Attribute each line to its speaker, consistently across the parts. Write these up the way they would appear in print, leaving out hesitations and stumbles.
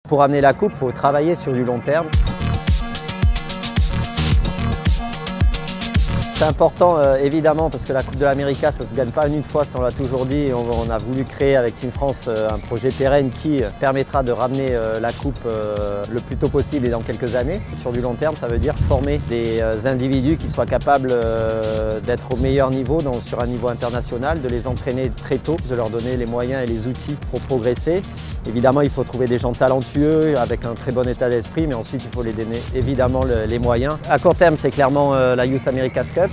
Speaker 1: Pour amener la coupe, il faut travailler sur du long terme. C'est important évidemment parce que la Coupe de l'América, ça ne se gagne pas en une fois, ça on l'a toujours dit. On a voulu créer avec Team France un projet pérenne qui permettra de ramener la Coupe le plus tôt possible et dans quelques années. Sur du long terme, ça veut dire former des individus qui soient capables d'être au meilleur niveau, sur un niveau international, de les entraîner très tôt, de leur donner les moyens et les outils pour progresser. Évidemment, il faut trouver des gens talentueux avec un très bon état d'esprit, mais ensuite il faut les donner évidemment les moyens. À court terme, c'est clairement la Youth America's Cup.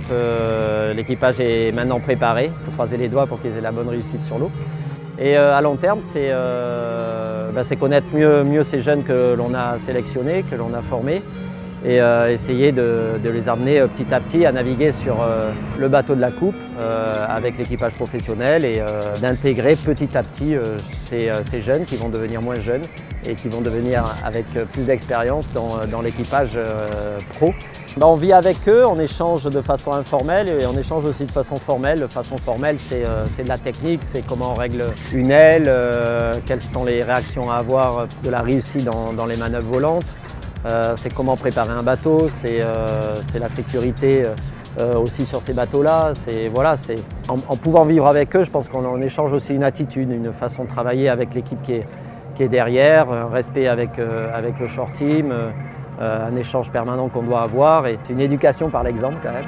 Speaker 1: L'équipage est maintenant préparé, il faut croiser les doigts pour qu'ils aient la bonne réussite sur l'eau. Et à long terme, c'est connaître mieux ces jeunes que l'on a sélectionnés, que l'on a formés, et essayer de les amener petit à petit à naviguer sur le bateau de la Coupe avec l'équipage professionnel et d'intégrer petit à petit ces jeunes qui vont devenir moins jeunes et qui vont devenir avec plus d'expérience dans l'équipage pro. On vit avec eux, on échange de façon informelle et on échange aussi de façon formelle. De façon formelle, c'est de la technique, c'est comment on règle une aile, quelles sont les réactions à avoir de la réussite dans les manœuvres volantes. C'est comment préparer un bateau, c'est la sécurité aussi sur ces bateaux-là. En pouvant vivre avec eux, je pense qu'on échange aussi une attitude, une façon de travailler avec l'équipe qui est derrière, un respect avec le short team, un échange permanent qu'on doit avoir et une éducation par l'exemple quand même.